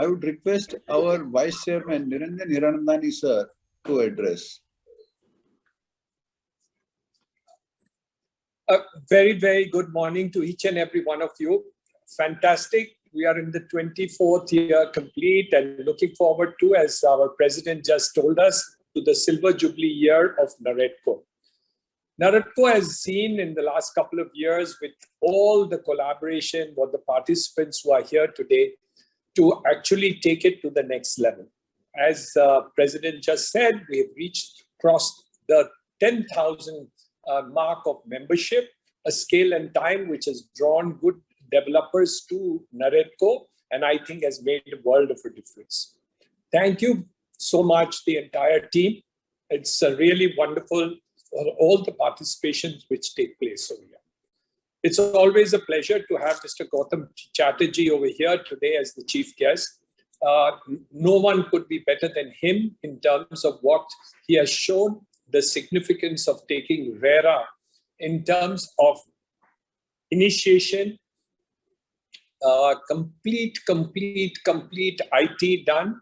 I would request our Vice Chairman, Niranjan Hiranandani, sir, to address. A very, very good morning to each and every one of you. Fantastic. We are in the 24th year complete and looking forward to, as our president just told us, to the Silver Jubilee year of Naredco. Naredco has seen in the last couple of years with all the collaboration, what the participants who are here today, to actually take it to the next level. As President just said, we have crossed the 10,000 mark of membership, a scale and time which has drawn good developers to Naredco, and I think has made a world of a difference. Thank you so much, the entire team. It's really wonderful for all the participations which take place over here. It's always a pleasure to have Mr. Gautam Chatterjee over here today as the chief guest. No one could be better than him in terms of what he has shown, the significance of taking RERA in terms of initiation, complete IT done,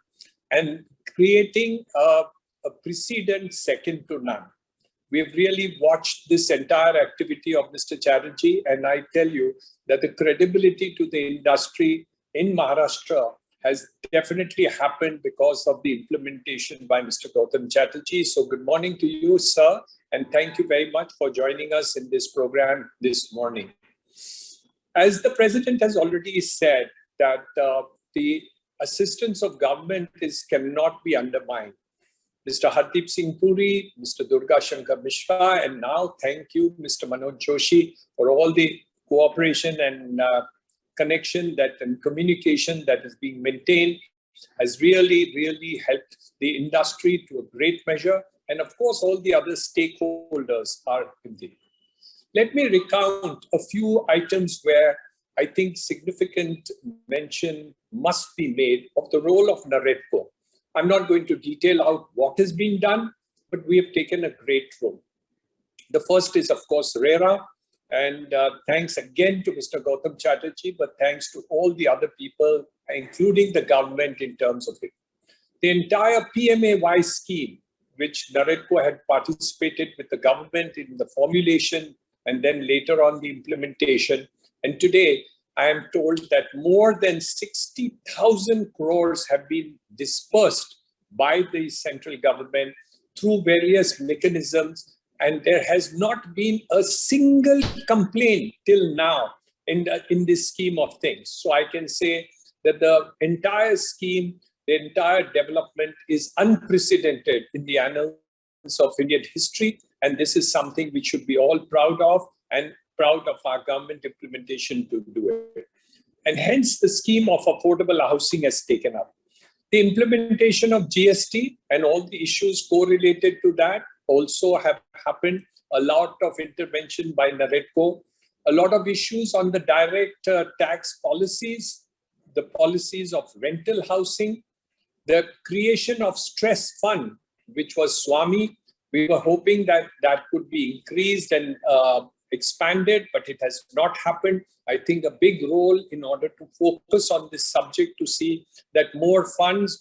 and creating a precedent second to none. We have really watched this entire activity of Mr. Chatterjee, and I tell you that the credibility to the industry in Maharashtra has definitely happened because of the implementation by Mr. Gautam Chatterjee. So good morning to you, sir, and thank you very much for joining us in this program this morning. As the President has already said, that the assistance of government cannot be undermined. Mr. Hardeep Singh Puri, Mr. Durga Shankar Mishra, and now thank you, Mr. Manoj Joshi, for all the cooperation and connection and communication that is being maintained, has really helped the industry to a great measure. And of course, all the other stakeholders are in there. Let me recount a few items where I think significant mention must be made of the role of Naredco. I'm not going to detail out what is being done, but we have taken a great role. The first is, of course, RERA. And thanks again to Mr. Gautam Chatterjee, but thanks to all the other people, including the government in terms of it. The entire PMAY scheme, which Naredco had participated with the government in the formulation and then later on the implementation. And today, I am told that more than 60,000 crores have been dispersed by the central government through various mechanisms. And there has not been a single complaint till now in this scheme of things. So I can say that the entire scheme, the entire development is unprecedented in the annals of Indian history. And this is something we should be all proud of, and proud of our government implementation to do it. And hence the scheme of affordable housing has taken up. The implementation of GST and all the issues correlated to that also have happened. A lot of intervention by Naredco, a lot of issues on the direct tax policies, the policies of rental housing, the creation of stress fund, which was Swami. We were hoping that that could be increased and expanded, but it has not happened. I think a big role in order to focus on this subject to see that more funds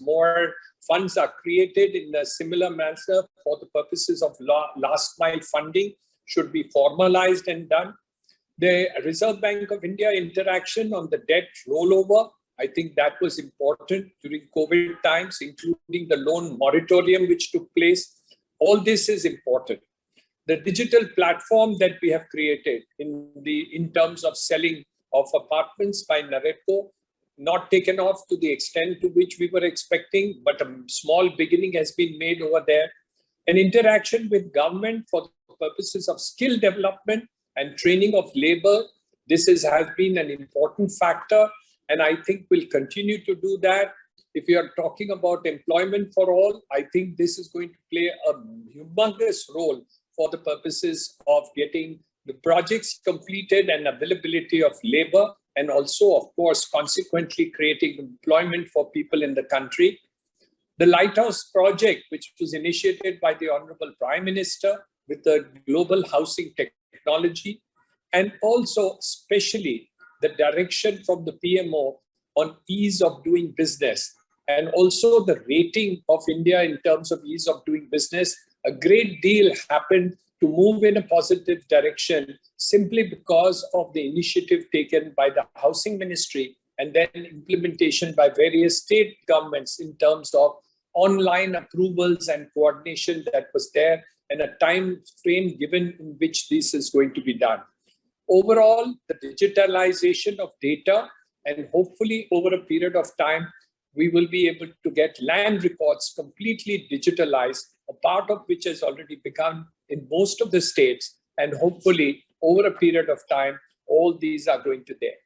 are created in a similar manner for the purposes of last mile funding should be formalized and done. The Reserve Bank of India interaction on the debt rollover, I think that was important during COVID times, including the loan moratorium which took place. All this is important. The digital platform that we have created in terms of selling of apartments by Naredco, not taken off to the extent to which we were expecting, but a small beginning has been made over there. An interaction with government for the purposes of skill development and training of labor. This has been an important factor, and I think we'll continue to do that. If you are talking about employment for all, I think this is going to play a humongous role for the purposes of getting the projects completed and availability of labor, and also, of course, consequently creating employment for people in the country. The Lighthouse project, which was initiated by the Honorable Prime Minister with the global housing technology, and also especially the direction from the PMO on ease of doing business and also the rating of India in terms of ease of doing business, a great deal happened to move in a positive direction simply because of the initiative taken by the Housing Ministry and then implementation by various state governments in terms of online approvals and coordination that was there and a time frame given in which this is going to be done. Overall, the digitalization of data and hopefully over a period of time, we will be able to get land records completely digitalized, a part of which has already begun in most of the states. And hopefully over a period of time, all these are going to there.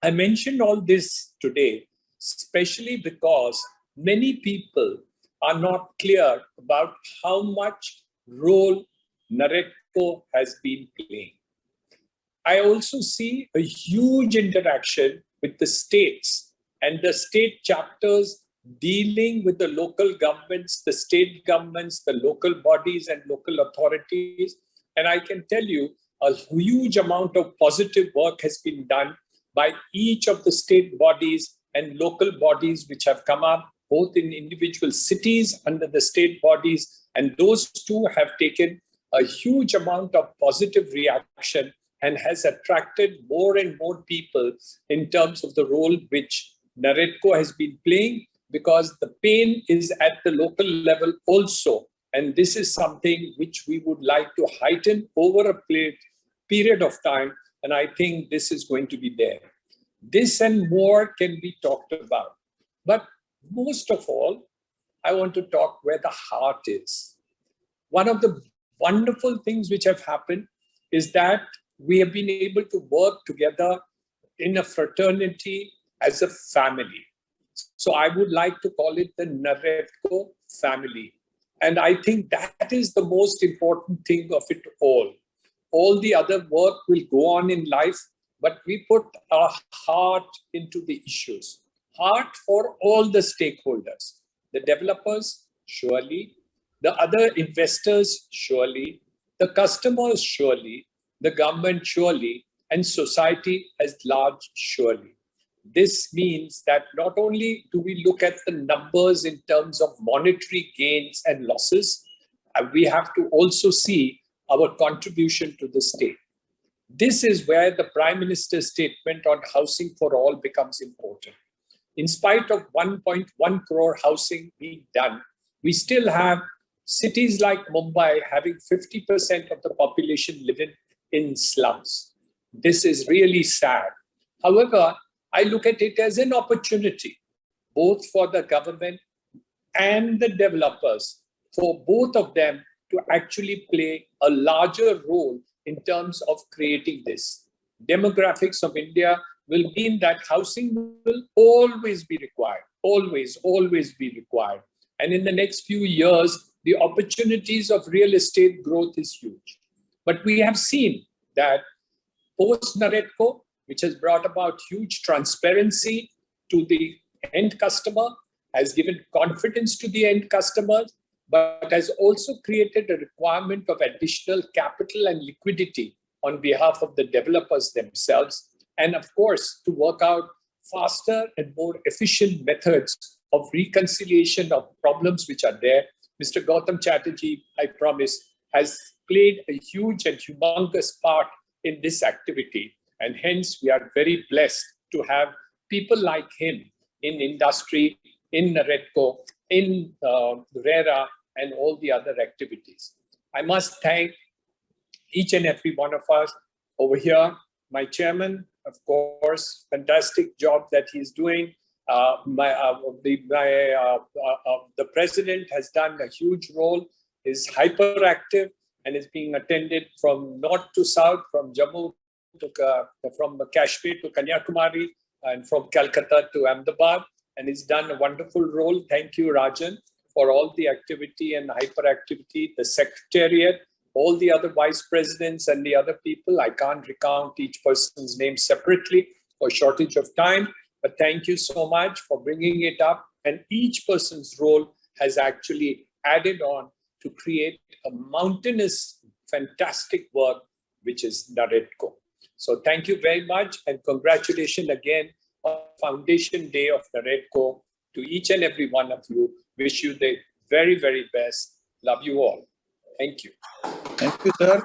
I mentioned all this today, especially because many people are not clear about how much role Naredco has been playing. I also see a huge interaction with the states and the state chapters dealing with the local governments, the state governments, the local bodies and local authorities. And I can tell you a huge amount of positive work has been done by each of the state bodies and local bodies which have come up, both in individual cities under the state bodies. And those two have taken a huge amount of positive reaction and has attracted more and more people in terms of the role which Naredco has been playing, because the pain is at the local level also. And this is something which we would like to heighten over a period of time. And I think this is going to be there. This and more can be talked about. But most of all, I want to talk where the heart is. One of the wonderful things which have happened is that we have been able to work together in a fraternity as a family. So I would like to call it the Naredco family. And I think that is the most important thing of it all. All the other work will go on in life, but we put our heart into the issues. Heart for all the stakeholders, the developers, surely, the other investors, surely, the customers, surely, the government, surely, and society as large, surely. This means that not only do we look at the numbers in terms of monetary gains and losses, we have to also see our contribution to the state. This is where the Prime Minister's statement on housing for all becomes important. In spite of 1.1 crore housing being done, we still have cities like Mumbai having 50% of the population living in slums. This is really sad. However, I look at it as an opportunity, both for the government and the developers, for both of them to actually play a larger role in terms of creating this. Demographics of India will mean that housing will always be required, always be required. And in the next few years, the opportunities of real estate growth is huge. But we have seen that post-Naredco, which has brought about huge transparency to the end customer, has given confidence to the end customers, but has also created a requirement of additional capital and liquidity on behalf of the developers themselves. And of course, to work out faster and more efficient methods of reconciliation of problems which are there. Mr. Gautam Chatterjee, I promise, has played a huge and humongous part in this activity. And hence, we are very blessed to have people like him in industry, in Naredco, in RERA, and all the other activities. I must thank each and every one of us over here. My chairman, of course, fantastic job that he's doing. The president has done a huge role, is hyperactive and is being attended from north to south, from Jammu to from Kashmir to Kanyakumari, and from Calcutta to Ahmedabad, and he's done a wonderful role. Thank you, Rajan, for all the activity and hyperactivity, the secretariat, all the other vice presidents and the other people. I can't recount each person's name separately for shortage of time, but thank you so much for bringing it up. And each person's role has actually added on to create a mountainous, fantastic work, which is Naredco. So thank you very much, and congratulations again on Foundation Day of Naredco. To each and every one of you, wish you the very, very best. Love you all. Thank you. Thank you, sir.